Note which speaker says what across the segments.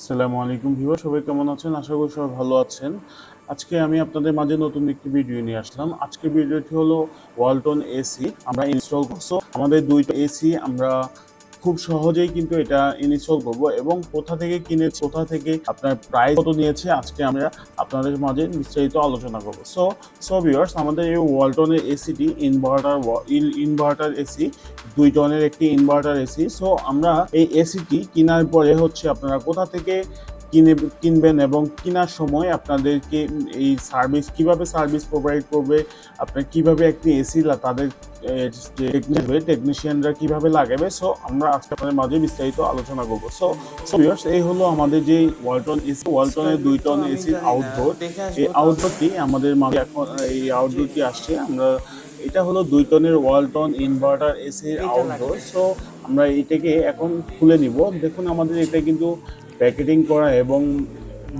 Speaker 1: আসসালামু আলাইকুম ভিউয়ার, সবাই কেমন আছেন? আশা করি সবাই ভালো আছেন। আজকে আমি আপনাদের মাঝে নতুন একটি ভিডিও নিয়ে আসলাম। আজকের ভিডিওটি হলো ওয়ালটন এসি আমরা ইনস্টল করব। আমাদের দুইটা এসি আমরা খুব সহজেই কিন্তু এটা ইনস্টল করব এবং কোথা থেকে কিনেছি, কোথা থেকে আপনার প্রাইস কত নিয়েছে, আজকে আমরা আপনাদের মাঝে বিস্তারিত আলোচনা করব। সো ভিউয়ার্স, আমাদের এই ওয়ালটনের এসিটি ইনভার্টার এসি, 2 টনের একটি ইনভার্টার এসি। সো আমরা এই এসিটি কেনার পরে হচ্ছে আপনারা কোথা থেকে কিনবেন এবং কেনার সময় আপনাদেরকে এই কিভাবে সার্ভিস প্রোভাইড করবে, আপনার কিভাবে একটি এসি তাদের টেকনিশিয়ানরা কিভাবে লাগাবে। সো আমরা আজকে আপনাদের মাঝে বিস্তারিত আলোচনা করবো। সো ভিউয়ার্স, এই হলো আমাদের যে ওয়ালটন এসি, ওয়ালটনের 2 টন এসির আউটডোর। এই আউটডোরটি আমাদের মাঝে এখন এই আউটডোরটি আসছে। আমরা এটা হলো 2 টনের ওয়ালটন ইনভার্টার এসির আউটডোর। সো আমরা এটাকে এখন খুলে নিব। দেখুন, আমাদের এটা কিন্তু প্যাকেটিং করা এবং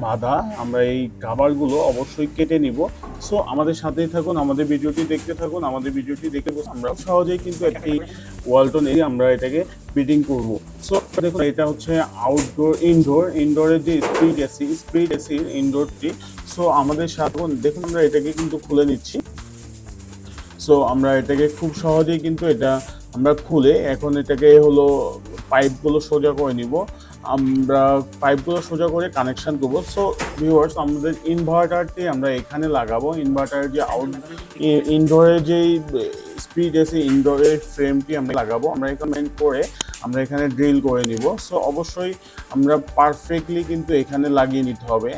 Speaker 1: বাঁধা। আমরা এই খাবারগুলো অবশ্যই কেটে নিব। সো আমাদের সাথেই থাকুন, আমাদের ভিডিওটি দেখতে থাকুন। আমাদের ভিডিওটি দেখে আমরা সহজেই কিন্তু একটি ওয়ালটন এসি আমরা এটাকে ফিটিং করব। সো দেখুন, এটা হচ্ছে আউটডোর ইনডোরের যে স্প্লিট এসির ইনডোরটি। সো আমাদের সাথে দেখুন, আমরা এটাকে কিন্তু খুলে নিচ্ছি। সো আমরা এটাকে খুব সহজেই কিন্তু এটা আমরা খুলে এখন এটাকে হলো পাইপগুলো সোজা করে নিব। আমরা পাইপগুলো সোজা করে কানেকশন করবো। সো ভিউয়ার্স, আমাদের ইনভার্টারটি আমরা এখানে লাগাবো। ইনভার্টারের যে ইনডোরের যেই স্পিড এসি ইনডোরের ফ্রেমটি আমরা লাগাবো। আমরা এখানে করে আমরা এখানে ড্রিল করে নিব। সো অবশ্যই আমরা পারফেক্টলি কিন্তু এখানে লাগিয়ে নিতে হবে।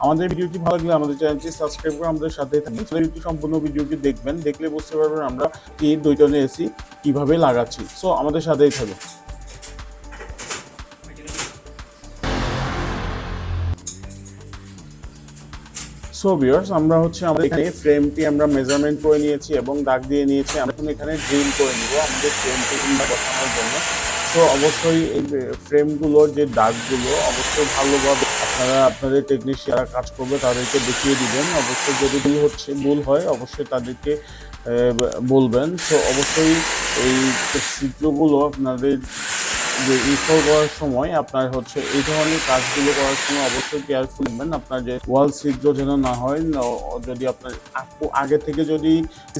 Speaker 1: আমাদের ভিডিওটি ভালো লাগলে আমাদের চ্যানেলটি সাবস্ক্রাইব করে আমাদের সাথেই থাকুন। সম্পূর্ণ ভিডিওটি দেখবেন, দেখলে বুঝতে পারবেন আমরা এই 2 টনের এসি কিভাবে লাগাচ্ছি। সো আমাদের সাথেই থাকুন। সো ভিউয়ার্স, আমরা আমাদের এখানে ফ্রেমটি আমরা মেজারমেন্ট করে নিয়েছি এবং দাগ দিয়ে নিয়েছি। আমরা এখন এখানে ড্রিল করে নিব আমাদের ফ্রেমটি বসানোর জন্য। সো অবশ্যই এই ফ্রেমগুলোর যে দাগগুলো অবশ্যই ভালোভাবে আপনারা আপনাদের টেকনিশিয়ানরা কাজ করবে তাদেরকে দেখিয়ে দিবেন। অবশ্যই যদি ভুল হয় অবশ্যই তাদেরকে বলবেন। সো অবশ্যই এই চিত্রগুলো আপনাদের যে ইনস্টল করার সময় আপনার এই ধরনের কাজগুলো করার সময় অবশ্যই কেয়ারফুল হবেন। আপনার যে ওয়াল ছিদ্র যেন না হয়। যদি আপনার আগে থেকে যদি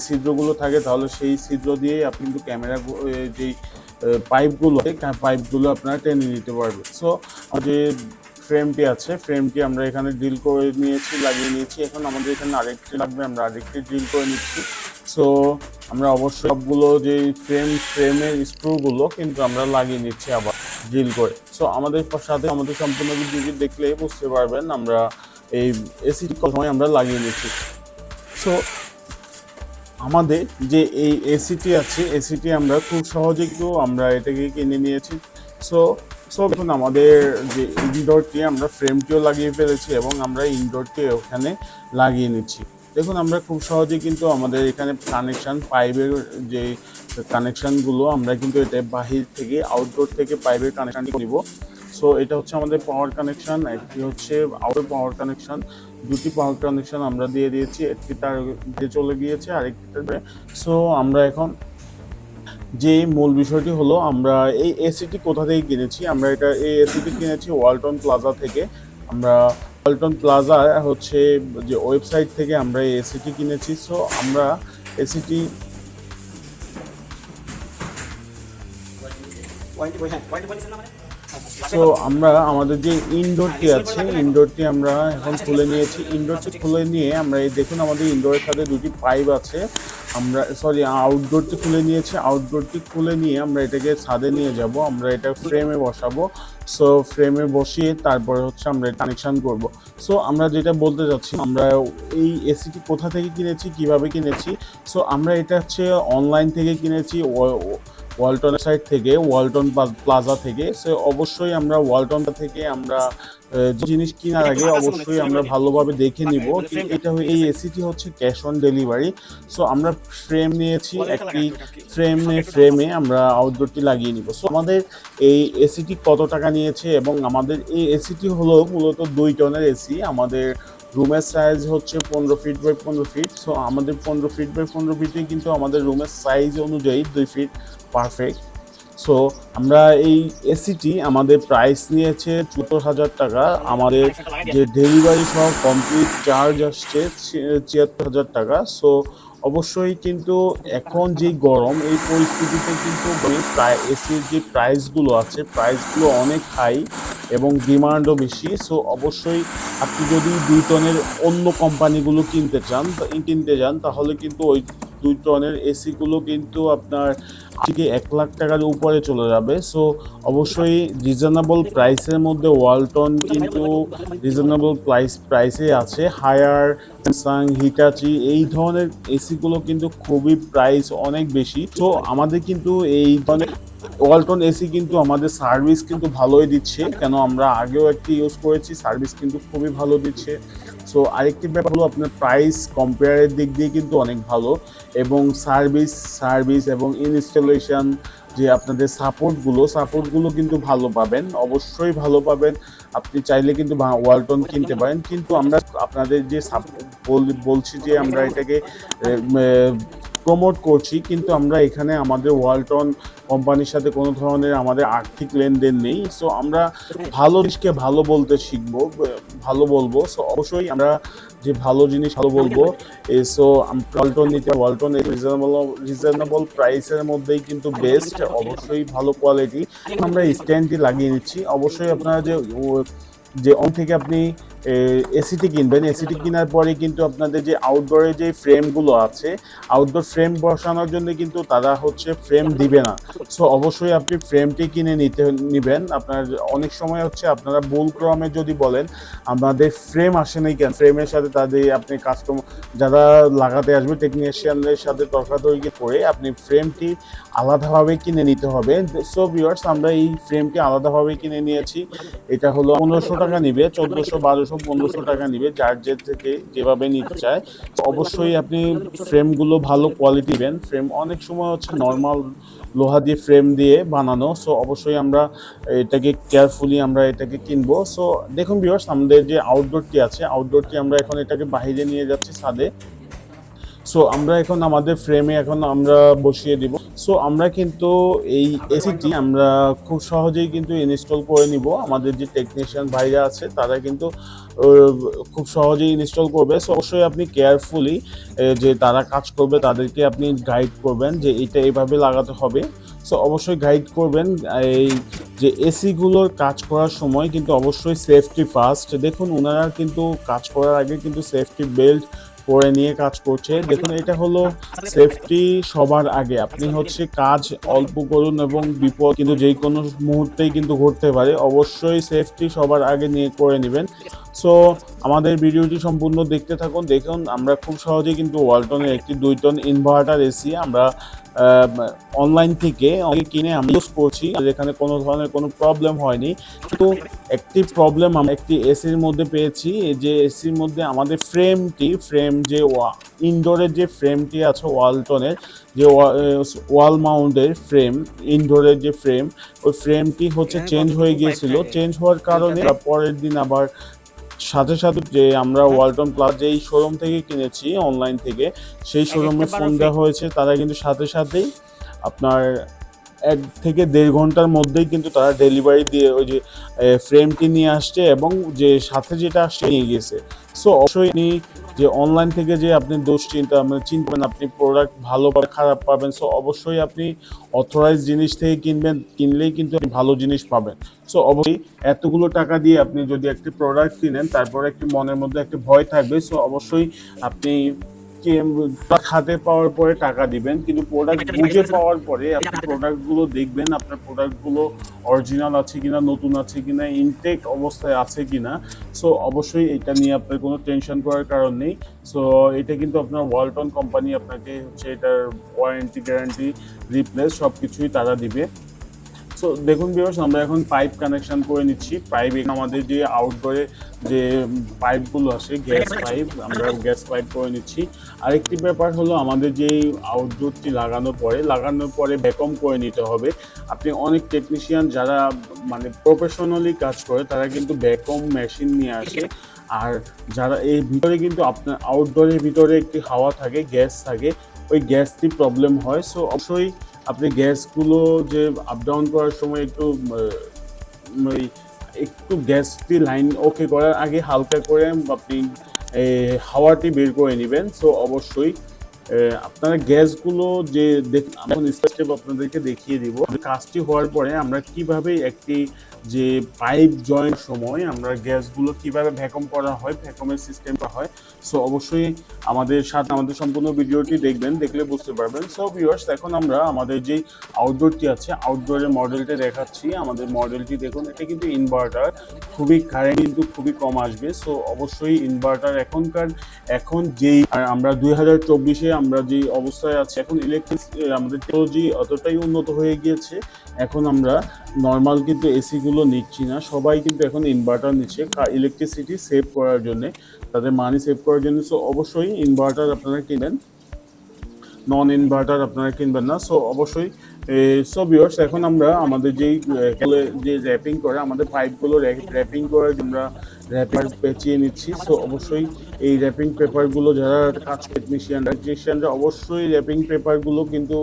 Speaker 1: ছিদ্রগুলো থাকে তাহলে সেই ছিদ্র দিয়ে আপনি কিন্তু ক্যামেরা যেই পাইপগুলো আপনারা টেনে নিতে পারবেন। সো যে ফ্রেমটি আছে, ফ্রেমটি আমরা এখানে ড্রিল করে নিয়েছি, লাগিয়ে নিয়েছি। এখন আমাদের এখানে আরেকটি লাগবে, আমরা আরেকটি ড্রিল করে নিচ্ছি। সো আমরা অবশ্যই সবগুলো যে ফ্রেমের স্ক্রুগুলো কিন্তু আমরা লাগিয়ে নিচ্ছি আবার ড্রিল করে। সো আমাদের সাথে আমাদের সম্পূর্ণ ভিডিওটি দেখলে বুঝতে পারবেন আমরা এই এসিটি কত সময় আমরা লাগিয়ে নিচ্ছি। সো আমাদের যে এই এসিটি আছে, এসিটি আমরা খুব সহজে কিন্তু আমরা এটাকে কিনে নিয়েছি। সো দেখুন, আমাদের যে ইনডোরটি আমরা ফ্রেমটিও লাগিয়ে ফেলেছি এবং আমরা ইনডোরটি ওখানে লাগিয়ে নিচ্ছি। দেখুন, আমরা খুব সহজে কিন্তু আমাদের এখানে পাইপের যে কানেকশানগুলো আমরা কিন্তু এটা বাহির থেকে আউটডোর থেকে পাইপের কানেকশানটি নিব। সো এটা হচ্ছে আমাদের পাওয়ার কানেকশান, একটি হচ্ছে আউটডোর পাওয়ার কানেকশান। দুটি পাওয়ার কানেকশান আমরা দিয়ে দিয়েছি, একটি তার চলে গিয়েছে আরেকটি। সো আমরা এখন যে মূল বিষয়টি হলো, আমরা এই এসিটি কোথা থেকে কিনেছি। আমরা এই এসিটি কিনেছি ওয়ালটন প্লাজা থেকে। আমরা ওয়ালটন প্লাজা হচ্ছে যে ওয়েবসাইট থেকে আমরা এই এসিটি কিনেছি। সো আমরা এসিটি আমরা আমাদের যে ইনডোরটি আছে, ইনডোরটি আমরা এখন খুলে নিয়েছি। ইনডোরটি খুলে নিয়ে আমরা এই দেখুন, আমাদের ইনডোরের সাথে দুটি পাইপ আছে। আউটডোরটি খুলে নিয়েছি। আউটডোরটি খুলে নিয়ে আমরা এটাকে ছাদে নিয়ে যাব। আমরা এটা ফ্রেমে বসাবো। সো ফ্রেমে বসিয়ে তারপরে আমরা কানেকশন করব। সো আমরা যেটা বলতে চাচ্ছি, আমরা এই এসিটি কোথা থেকে কিনেছি, কিভাবে কিনেছি। সো আমরা এটা অনলাইন থেকে কিনেছি, ওয়ালটনের সাইট থেকে, ওয়ালটন প্লাজা থেকে। সো অবশ্যই আমরা ওয়ালটন থেকে আমরা জিনিস কেনার আগে অবশ্যই আমরা ভালোভাবে দেখে নিব এটা এই এসিটি হচ্ছে ক্যাশ অন ডেলিভারি। সো আমরা ফ্রেম নিয়েছি, একটি ফ্রেমে আমরা আউটডোরটি লাগিয়ে নিব। সো আমাদের এই এসিটি কত টাকা নিয়েছে এবং আমাদের এই এসিটি হলো মূলত 2 টনের এসি। আমাদের রুমের সাইজ হচ্ছে 15 ফিট বাই 15 ফিট। সো আমাদের 15 ফিট বাই 15 ফিটে কিন্তু আমাদের রুমের সাইজ অনুযায়ী 2 ফিট পারফেক্ট। সো আমরা এই এসিটি আমাদের প্রাইস নিয়েছে ৭৪,০০০ টাকা, আমাদের যে ডেলিভারি সহ কমপ্লিট চার্জ আসছে ৭৬,০০০ টাকা। সো অবশ্যই কিন্তু এখন যে গরম এই পরিস্থিতিতে কিন্তু প্রায় এসির যে প্রাইসগুলো আছে প্রাইসগুলো অনেক হাই এবং ডিমান্ডও বেশি। সো অবশ্যই আপনি যদি 2 টনের অন্য কোম্পানিগুলো কিনতে যান তাহলে কিন্তু ওই 2 টনের এসিগুলো কিন্তু আপনার থেকে 1,00,000 টাকার উপরে চলে যাবে। সো অবশ্যই রিজনেবল প্রাইসের মধ্যে ওয়ালটন কিন্তু রিজনেবল প্রাইসে আছে। হায়ার, স্যামসাং, হিটাচি এই ধরনের এসিগুলো কিন্তু খুবই প্রাইস অনেক বেশি। তো আমাদের কিন্তু এই ধরনের ওয়ালটন এসি কিন্তু আমাদের সার্ভিস কিন্তু ভালোই দিচ্ছে, কেন আমরা আগেও একটি ইউজ করেছি, সার্ভিস কিন্তু খুবই ভালো দিচ্ছে। সো আরেকটি ব্যাপার হলো আপনার প্রাইস কম্পেয়ারের দিক দিয়ে কিন্তু অনেক ভালো এবং সার্ভিস এবং ইনস্টলেশন যে আপনাদের সাপোর্টগুলো কিন্তু ভালো পাবেন, অবশ্যই ভালো পাবেন। আপনি চাইলে কিন্তু ওয়ালটন কিনতে পারেন, কিন্তু আমরা আপনাদের যে বলছি যে আমরা এটাকে প্রমোট করছি, কিন্তু আমরা এখানে আমাদের ওয়ালটন কোম্পানির সাথে কোনো ধরনের আমাদের আর্থিক লেনদেন নেই। সো আমরা ভালো জিনিসকে ভালো বলতে শিখবো, ভালো বলবো। সো অবশ্যই আমরা যে ভালো জিনিস ভালো বলবো। সো ওয়ালটন রিজনেবল প্রাইসের মধ্যেই কিন্তু বেস্ট, অবশ্যই ভালো কোয়ালিটি। আমরা স্ট্যান্ডটি লাগিয়ে নিচ্ছি। অবশ্যই আপনারা যে অন থেকে আপনি এসিটি কিনবেন, এসিটি কেনার পরে কিন্তু আপনাদের যে আউটডোরের যে ফ্রেমগুলো আছে, আউটডোর ফ্রেম বসানোর জন্য কিন্তু তারা ফ্রেম দিবে না। সো অবশ্যই আপনি ফ্রেমটি কিনে নিবেন। আপনার অনেক সময় আপনারা ভুল ক্রমে যদি বলেন আমাদের ফ্রেম আসে নাই কেন, ফ্রেমের সাথে তাদের আপনি কাস্টমার যারা লাগাতে আসবে টেকনিশিয়ানদের সাথে তর্কাতর্কি করে আপনি ফ্রেমটি আলাদাভাবে কিনে নিতে হবে। সো ভিউয়ার্স, আমরা এই ফ্রেমটি আলাদাভাবে কিনে নিয়েছি। এটা হলো ১৫০০ টাকা নিবে, ১৪০০, ১২০০, ১৫০০ টাকা নিবে, যার থেকে যেভাবে নিতে চায়। অবশ্যই আপনি ফ্রেমগুলো ভালো কোয়ালিটি নেবেন। ফ্রেম অনেক সময় নর্মাল লোহা দিয়ে ফ্রেম দিয়ে বানানো। সো অবশ্যই আমরা এটাকে কেয়ারফুলি আমরা এটাকে কিনবো। সো দেখুন ভিউয়ার্স, আমাদের যে আউটডোরটি আছে, আউটডোরটি আমরা এখন এটাকে বাইরে নিয়ে যাচ্ছি ছাদে। সো আমরা এখন আমাদের ফ্রেমে এখন আমরা বসিয়ে দিব। সো আমরা কিন্তু এই এসিটি আমরা খুব সহজেই কিন্তু ইনস্টল করে নিব। আমাদের যে টেকনিশিয়ান ভাইরা আছে তারা কিন্তু খুব সহজেই ইনস্টল করবে। সো অবশ্যই আপনি কেয়ারফুলি যে তারা কাজ করবে তাদেরকে আপনি গাইড করবেন যে এটা এইভাবে লাগাতে হবে। সো অবশ্যই গাইড করবেন। এই যে এসিগুলোর কাজ করার সময় কিন্তু অবশ্যই সেফটি ফার্স্ট। দেখুন ওনারা কিন্তু কাজ করার আগে কিন্তু সেফটি বেল্ট পরে নিয়ে কাজ করছে। দেখুন এটা হলো সেফটি সবার আগে। আপনি কাজ অল্প করুন এবং বিপদ কিন্তু যে কোনো মুহূর্তেই কিন্তু ঘটতে পারে, অবশ্যই সেফটি সবার আগে নিয়ে করে নেবেন। সো আমাদের ভিডিওটি সম্পূর্ণ দেখতে থাকুন। দেখুন আমরা খুব সহজেই কিন্তু ওয়ালটনের একটি 2 টন ইনভার্টার এসি আমরা অনলাইন থেকে কিনে আমরা ইউজ করছি, যেখানে কোনো ধরনের কোনো প্রবলেম হয়নি। কিন্তু একটি প্রবলেম আমরা একটি এসির মধ্যে পেয়েছি, যে এসির মধ্যে আমাদের ফ্রেম যে ইনডোরের যে ফ্রেমটি আছে ওয়ালটনের যে ওয়াল মাউন্টের ফ্রেম, ইনডোরের যে ফ্রেম, ওই ফ্রেমটি চেঞ্জ হয়ে গিয়েছিল। চেঞ্জ হওয়ার কারণে পরের দিন আবার সাথে যে আমরা ওয়ালটন প্লাস যেই শোরুম থেকে কিনেছি অনলাইন থেকে, সেই শোরুমে ফোন দেওয়া হয়েছে। তারা কিন্তু সাথেই আপনার 1 থেকে 1.5 ঘন্টার মধ্যেই কিন্তু তারা ডেলিভারি দিয়ে ওই যে ফ্রেমটি নিয়ে আসছে এবং যে সাথে যেটা আসছে নিয়ে গেছে। সো অবশ্যই আপনি যে অনলাইন থেকে যে আপনি চিনবেন আপনি প্রোডাক্ট ভালো বা খারাপ পাবেন। সো অবশ্যই আপনি অথরাইজ জিনিস থেকে কিনলেই কিন্তু আপনি ভালো জিনিস পাবেন। সো অবশ্যই এতগুলো টাকা দিয়ে আপনি যদি একটি প্রোডাক্ট কিনেন, তারপরে একটি মনের মধ্যে একটা ভয় থাকবে। সো অবশ্যই আপনি হাতে পাওয়ার পরে টাকা দিবেন, কিন্তু প্রোডাক্ট বুঝে পাওয়ার পরে আপনি প্রোডাক্টগুলো দেখবেন আপনার প্রোডাক্টগুলো অরিজিনাল আছে কিনা, নতুন আছে কিনা, ইনটেক অবস্থায় আছে কিনা। সো অবশ্যই এটা নিয়ে আপনার কোনো টেনশন করার কারণ নেই। সো এটা কিন্তু আপনার ওয়ালটন কোম্পানি আপনাকে এটার ওয়ারেন্টি, গ্যারান্টি, রিপ্লেস সব কিছুই তারা দিবে। সো দেখুন ভিউয়ার্স, আমরা এখন পাইপ কানেকশন করে নিচ্ছি। পাইপ আমাদের যে আউটডোরে যে পাইপগুলো আছে গ্যাস পাইপ, আমরা গ্যাস পাইপ করে নিচ্ছি। আরেকটি ব্যাপার হলো আমাদের যে আউটডোরটি লাগানোর পরে ভ্যাকুয়াম করে নিতে হবে। আপনি অনেক টেকনিশিয়ান যারা প্রফেশনালি কাজ করে তারা কিন্তু ভ্যাকুয়াম মেশিন নিয়ে আসে, আর যারা এই ভিতরে কিন্তু আপনার আউটডোরের ভিতরে একটি হাওয়া থাকে, গ্যাস থাকে, ওই গ্যাসটি প্রবলেম হয়। সো অবশ্যই আপনি গ্যাসগুলো যে আপ ডাউন করার সময় একটু গ্যাসটি লাইন ওকে করার আগে হালকা করে আপনি হাওয়াটি বের করে নেবেন। সো অবশ্যই আপনারা গ্যাসগুলো যে এখন স্টেপ আপনাদেরকে দেখিয়ে দিব। কাজটি হওয়ার পরে আমরা কিভাবে একটি যে পাইপ জয়েন্ট সময় আমরা গ্যাসগুলো কিভাবে ভ্যাকুম করা হয়, ভ্যাকুমের সিস্টেমটা হয়। সো অবশ্যই আমাদের সাথে আমাদের সম্পূর্ণ ভিডিওটি দেখবেন, দেখলে বুঝতে পারবেন। সো ভিউয়ার্স, এখন আমরা আমাদের যে আউটডোরটি আছে আউটডোরের মডেলটা দেখাচ্ছি। আমাদের মডেলটি দেখুন, এটা কিন্তু ইনভার্টার, খুবই কারেন্ট কিন্তু খুবই কম আসবে। সো অবশ্যই ইনভার্টার এখন যেই আমরা 2024-এ আমরা যে অবস্থায় আছি, এখন আমাদের টেকনোলজি অতটাই উন্নত হয়ে গিয়েছে। এখন আমরা নর্মাল কিন্তু এসি গুলো নিচ্ছি না, সবাই কিন্তু এখন ইনভার্টার নিচ্ছে ইলেকট্রিসিটি সেভ করার জন্য, তাদের মানি সেভ করার জন্য। সো অবশ্যই ইনভার্টার আপনারা কিনবেন, নন ইনভার্টার আপনারা কিনবেন না। সো অবশ্যই সো ভিউয়ার্স, এখন আমরা আমাদের যে র্যাপিং করে আমাদের পাইপগুলো র্যাপিং করে আমরা র্যাপার পেঁচিয়ে নিচ্ছি। সো অবশ্যই এই র্যাপিং পেপারগুলো যারা কাজ টেকনিশিয়ানরা অবশ্যই র্যাপিং পেপারগুলো কিন্তু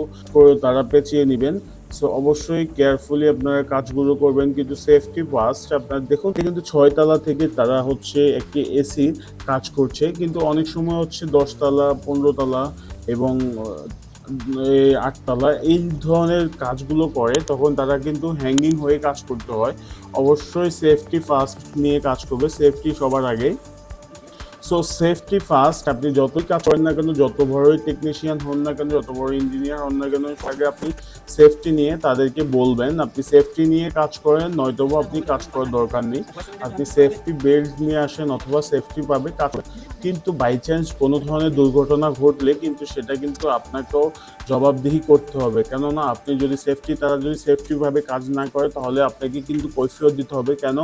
Speaker 1: তারা পেঁচিয়ে নেবেন। সো অবশ্যই কেয়ারফুলি আপনারা কাজগুলো করবেন, কিন্তু সেফটি ফার্স্ট। আপনারা দেখুন কিন্তু 6 তলা থেকে তারা হচ্ছে একটি এসি কাজ করছে, কিন্তু অনেক সময় হচ্ছে 10 তলা 15 তলা এবং 8 তলা এই ধরনের কাজগুলো করে, তখন তারা কিন্তু হ্যাঙ্গিং হয়ে কাজ করতে হয়। অবশ্যই সেফটি ফার্স্ট নিয়ে কাজ করবে, সেফটি সবার আগে। So safety first. আপনি যতই কাজ করেন না কেন, যত বড়ই টেকনিশিয়ান হন না কেন, যত বড় ইঞ্জিনিয়ার হন না কেন, আগে আপনি সেফটি নিয়ে তাদেরকে বলবেন আপনি সেফটি নিয়ে কাজ করেন, নয়তোবা আপনি কাজ করার দরকার নেই। আপনি সেফটি বেল্ট নিয়ে আসেন অথবা সেফটি পাবে কাজ। কিন্তু বাই চান্স কোনো ধরনের দুর্ঘটনা ঘটলে কিন্তু সেটা কিন্তু আপনাকেও জবাবদিহি করতে হবে, কেননা আপনি যদি তারা যদি সেফটিভাবে কাজ না করে, তাহলে আপনাকে কিন্তু কৈফিয়ত দিতে হবে, কেন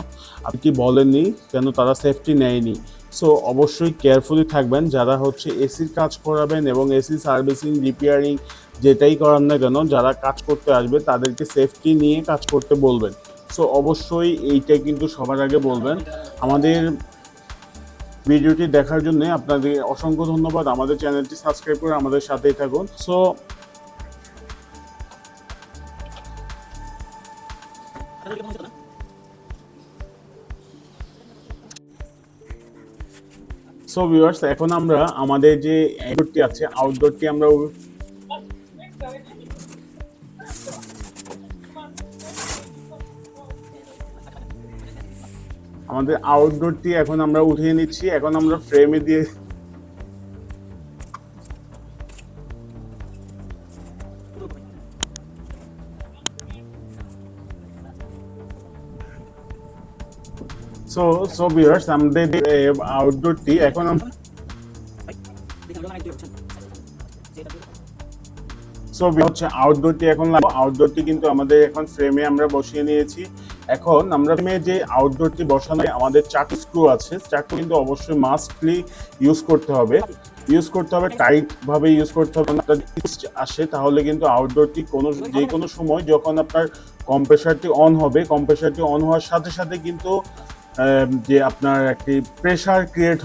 Speaker 1: আপনি কি বলেননি, কেন তারা সেফটি নেয়নি। সো অবশ্যই কেয়ারফুলি থাকবেন যারা হচ্ছে এসির কাজ করাবেন এবং এসি সার্ভিসিং রিপেয়ারিং যেটাই করান না কেন, যারা কাজ করতে আসবে তাদেরকে সেফটি নিয়ে কাজ করতে বলবেন। সো অবশ্যই এইটা কিন্তু সবার আগে বলবেন। আমাদের ভিডিওটি দেখার জন্য আপনাদের অসংখ্য ধন্যবাদ। আমাদের চ্যানেলটি সাবস্ক্রাইব করে আমাদের সাথেই থাকুন। সো ভিউয়ার্স, এখন আমরা আমাদের যে আউটডোরটি আছে আউটডোরটি আমরা এখন আমরা উঠিয়ে নিচ্ছি। এখন আমরা ফ্রেমে দিয়ে সো ভিউয়ার্স, আমাদের আউটডোরটি এখন আউটডোরটি কিন্তু আমাদের এখন ফ্রেমে আমরা বসিয়ে নিয়েছি। এখন আমরা ফ্রেমে যে আউটডোরটি বসানো, আমাদের চারটি স্ক্রু আছে, চারটি কিন্তু অবশ্যই মাস্টলি ইউজ করতে হবে, টাইট ভাবে ইউজ করতে হবে। আসে তাহলে কিন্তু আউটডোরটি যে কোনো সময় যখন আপনার কম্প্রেসারটি অন হবে, কম্প্রেসারটি অন হওয়ার সাথে সাথে কিন্তু যে আপনার একটি প্রেসার ক্রিয়েট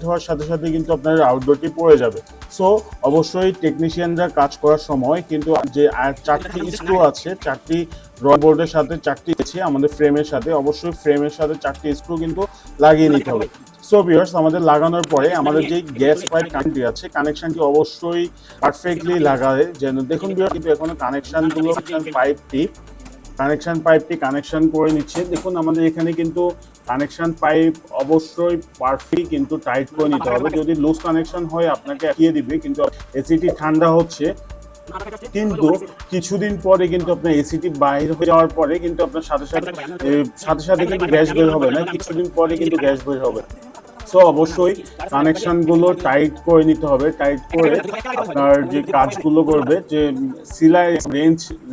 Speaker 1: হওয়ার সাথে সাথে কিন্তু আপনার আউটডোরটি পড়ে যাবে। সো অবশ্যই টেকনিশিয়ানরা কাজ করার সময় কিন্তু যে চারটি স্ক্রু আছে, চারটি রডবোর্ডের সাথে চারটি আছে আমাদের ফ্রেমের সাথে, অবশ্যই ফ্রেমের সাথে চারটি স্ক্রু কিন্তু লাগিয়ে নিতে হবে। সো ভিউয়ার্স, আমাদের লাগানোর পরে আমাদের যে গ্যাস পাইপ কানেক্টটি আছে, কানেকশনটি অবশ্যই পারফেক্টলি লাগায় যেন। দেখুন ভিউয়ার্স, কিন্তু এখনো কানেকশন পাইপটি কানেকশন করে নিচ্ছে। দেখুন আমাদের এখানে কিন্তু কানেকশন পাইপ অবশ্যই পারফেক্ট কিন্তু টাইট করে নিতে হবে। যদি লুজ কানেকশন হয় আপনাকে এগিয়ে দিবে, কিন্তু এসিটি ঠান্ডা হচ্ছে, কিন্তু কিছুদিন পরে কিন্তু আপনার এসিটি বাইরে হয়ে যাওয়ার পরে কিন্তু আপনার সাথে সাথে কিন্তু গ্যাস বের হবে না, কিছুদিন পরে কিন্তু গ্যাস বের হবে। সো অবশ্যই কানেকশনগুলো টাইট করে নিতে হবে, টাইট করে আপনার যে কাজগুলো করবে যে সিলাই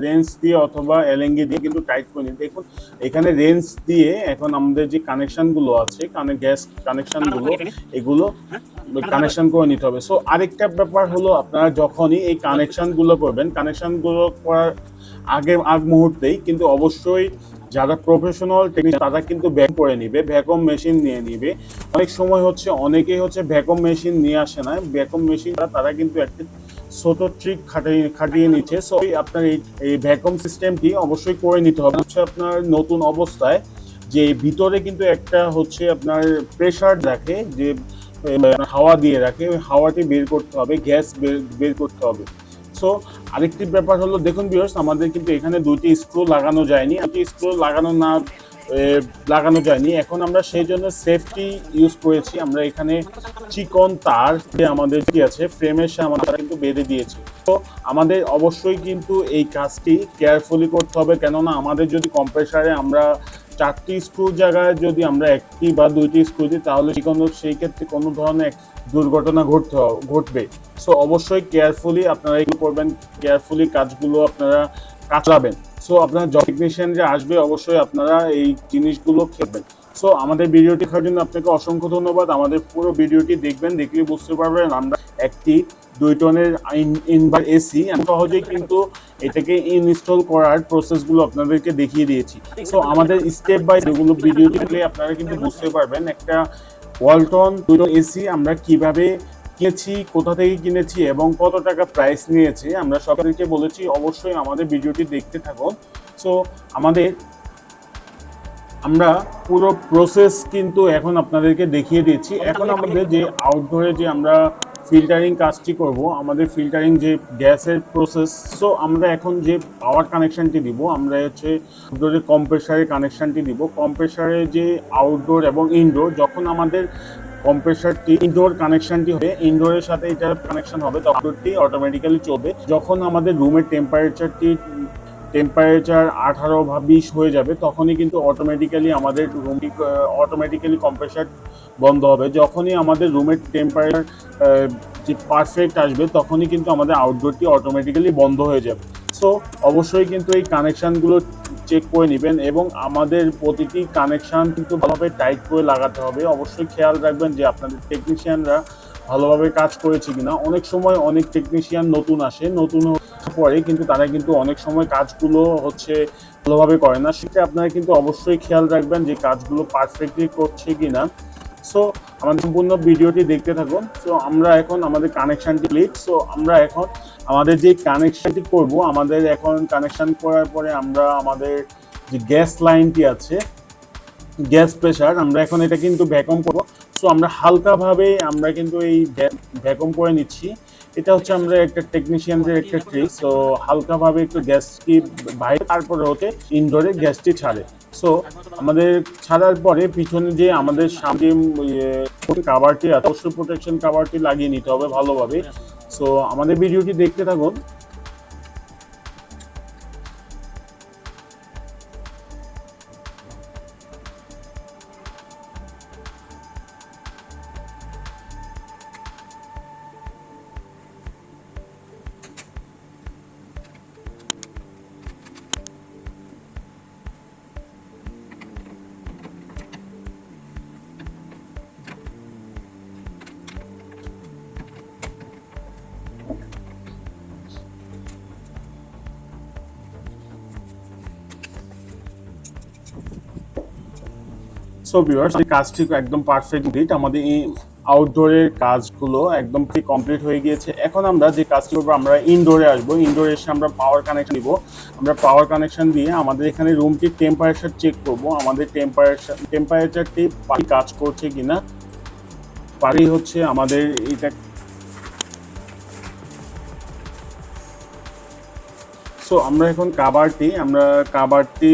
Speaker 1: রেঞ্জ দিয়ে অথবা এলএনগি দিয়ে কিন্তু টাইট করে নিতে। দেখুন এখানে রেঞ্জ দিয়ে এখন আমাদের যে কানেকশনগুলো আছে, গ্যাস কানেকশনগুলো, এগুলো কানেকশন করে নিতে হবে। সো আরেকটা ব্যাপার হলো, আপনারা যখনই এই কানেকশনগুলো করবেন, কানেকশনগুলো করার আগ মুহূর্তেই কিন্তু অবশ্যই যারা প্রফেশনাল টেকনিশিয়ান তারা কিন্তু ভ্যাকুম করে নিবে, ভ্যাকুম মেশিন নিয়ে নিবে। অনেক সময় হচ্ছে অনেকেই হচ্ছে ভ্যাকুম মেশিন নিয়ে আসে না, ভ্যাকুম মেশিন তারা কিন্তু একটা ছোট ট্রিক খাটিয়ে নিচ্ছে। সো আপনার এই ভ্যাকুম সিস্টেমটি অবশ্যই করে নিতে হবে। হচ্ছে আপনার নতুন অবস্থায় যে ভিতরে কিন্তু একটা হচ্ছে আপনার প্রেসার রাখে, যে হাওয়া দিয়ে রাখে, ওই হাওয়াটি বের করতে হবে, গ্যাস বের করতে হবে। সো আরেকটি ব্যাপার হলো, দেখুন ভিউয়ার্স, আমাদের কিন্তু এখানে দুইটি স্ক্রু লাগানো যায়নি, লাগানো যায়নি। এখন আমরা সেই জন্য সেফটি ইউজ করেছি। আমরা এখানে চিকন তার আমাদের কি আছে ফ্রেমের সাথে আমরা কিন্তু বেঁধে দিয়েছি। তো আমাদের অবশ্যই কিন্তু এই কাজটি কেয়ারফুলি করতে হবে, কেননা আমাদের যদি কম্প্রেসারে আমরা 4টি স্ক্রুর জায়গায় যদি আমরা 1টি বা 2টি স্ক্রু দিই, তাহলে সেই ক্ষেত্রে কোনো ধরনের দুর্ঘটনা ঘটবে। সো অবশ্যই কেয়ারফুলি আপনারা এগুলো করবেন, কেয়ারফুলি কাজগুলো আপনারা কাটাবেন। সো আপনার টেকনিশিয়ানরা আসবে, অবশ্যই আপনারা এই জিনিসগুলো খেলবেন। সো আমাদের ভিডিওটি দেখার জন্য আপনাকে অসংখ্য ধন্যবাদ। আমাদের পুরো ভিডিওটি দেখবেন, দেখলে বুঝতে পারবেন আমরা একটি 2 টনের ইনভার্টার এসি সহজেই কিন্তু এটাকে ইনস্টল করার প্রসেসগুলো আপনাদেরকে দেখিয়ে দিয়েছি। সো আমাদের স্টেপ বাই যেগুলো ভিডিও দেখলে আপনারা কিন্তু বুঝতে পারবেন একটা ওয়ালটন 2 টন এসি আমরা কিভাবে কিনেছি, কোথা থেকে কিনেছি এবং কত টাকা প্রাইস নিয়েছে আমরা সবাইকে বলেছি। অবশ্যই আমাদের ভিডিওটি দেখতে থাকুন। সো আমরা পুরো প্রসেস কিন্তু এখন আপনাদেরকে দেখিয়ে দিয়েছি। এখন আমাদের যে আউটডোরে যে আমরা ফিল্টারিং কাজটি করব, আমাদের ফিল্টারিং যে গ্যাসের প্রসেস, সো আমরা এখন যে পাওয়ার কানেকশনটি দিব, আমরা হচ্ছে আউটডোরে কম্প্রেসারের কানেকশনটি দিব। কম্প্রেসারে যে আউটডোর এবং ইনডোর, যখন আমাদের কম্প্রেসারটি ইনডোর কানেকশনটি হবে, ইনডোরের সাথে এটার কানেকশন হবে, তখন আউটডোরটি অটোমেটিক্যালি চলবে। যখন আমাদের রুমের টেম্পারেচার 18 বা 20 হয়ে যাবে, তখনই কিন্তু অটোমেটিক্যালি আমাদের রুমটি কম্প্রেসার বন্ধ হবে। যখনই আমাদের রুমের টেম্পারেচার যে পারফেক্ট আসবে, তখনই কিন্তু আমাদের আউটডোরটি অটোমেটিক্যালি বন্ধ হয়ে যাবে। সো অবশ্যই কিন্তু এই কানেকশানগুলো চেক করে নেবেন এবং আমাদের প্রতিটি কানেকশান কিন্তু ভালোভাবে টাইট করে লাগাতে হবে। অবশ্যই খেয়াল রাখবেন যে আপনাদের টেকনিশিয়ানরা ভালোভাবে কাজ করেছে কিনা। অনেক সময় অনেক টেকনিশিয়ান নতুন পরে কিন্তু তারা কিন্তু অনেক সময় কাজগুলো হচ্ছে ভালোভাবে করে না, সেটা আপনারা কিন্তু অবশ্যই খেয়াল রাখবেন যে কাজগুলো পারফেক্টলি করছে কিনা। সো আমাদের সম্পূর্ণ ভিডিওটি দেখতে থাকুন। সো আমরা এখন আমাদের কানেকশানটি ক্লিক। সো আমরা এখন আমাদের যে কানেকশানটি করব, আমাদের এখন কানেকশান করার পরে আমরা আমাদের যে গ্যাস লাইনটি আছে, গ্যাস প্রেসার, আমরা এখন এটা কিন্তু ভ্যাকুম করব। সো আমরা হালকাভাবে আমরা কিন্তু এই ভ্যাকুম করে নিচ্ছি। এটা হচ্ছে আমরা একটা টেকনিশিয়ানদের একটা ট্রিক। সো হালকাভাবে একটু গ্যাসটি বাইরে, তারপরে হতে ইনডোরে গ্যাসটি ছাড়ে। সো আমাদের ছাড়ার পরে পিছনে যে আমাদের সামনে কাভারটি আছে, অবশ্যই প্রোটেকশন কাভারটি লাগিয়ে নিতে হবে ভালোভাবে। সো আমাদের ভিডিওটি দেখতে থাকুন। সো ভিউয়ার্স, এই কাজটি একদম পারফেক্ট কমপ্লিট। আমাদের এই আউটডোরের কাজগুলো একদম কমপ্লিট হয়ে গিয়েছে। এখন আমরা যে কাজটি করবো, আমরা ইনডোরে আসবো। ইনডোরে এসে আমরা পাওয়ার কানেকশন দিব। আমরা পাওয়ার কানেকশন দিয়ে আমাদের এখানে রুমটির টেম্পারেচার চেক করব। আমাদের টেম্পারেচারটি কাজ করছে কিনা। পারি হচ্ছে আমাদের এটা। সো আমরা এখন কাভারটি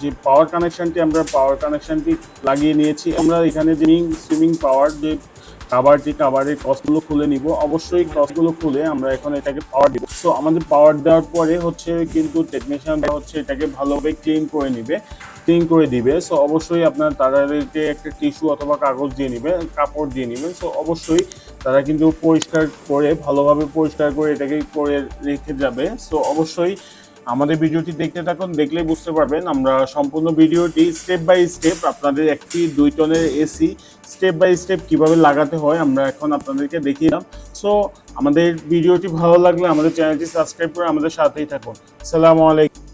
Speaker 1: যে পাওয়ার কানেকশনটি লাগিয়ে নিয়েছি। আমরা এখানে যে সুইমিং পাওয়ার যে কাভারের কসগুলো খুলে নিব। অবশ্যই কসগুলো খুলে আমরা এখন এটাকে পাওয়ার দিব। সো আমাদের পাওয়ার দেওয়ার পরে হচ্ছে কিন্তু টেকনিশিয়ানরা হচ্ছে এটাকে ভালোভাবে ক্লিন করে দিবে। সো অবশ্যই আপনার তাদেরকে একটা টিস্যু অথবা কাপড় দিয়ে নেবেন। সো অবশ্যই তারা কিন্তু ভালোভাবে পরিষ্কার করে এটাকে করে রেখে যাবে। সো অবশ্যই আমাদের ভিডিওটি দেখতে থাকুন, দেখলেই বুঝতে পারবেন। আমরা সম্পূর্ণ ভিডিওটি স্টেপ বাই স্টেপ আপনাদের একটি 2 টনের এসি স্টেপ বাই স্টেপ কিভাবে লাগাতে হয় আমরা এখন আপনাদেরকে দেখিয়ে দিলাম। সো আমাদের ভিডিওটি ভালো লাগলে আমাদের চ্যানেলটি সাবস্ক্রাইব করে আমাদের সাথেই থাকুন। আসসালামু আলাইকুম।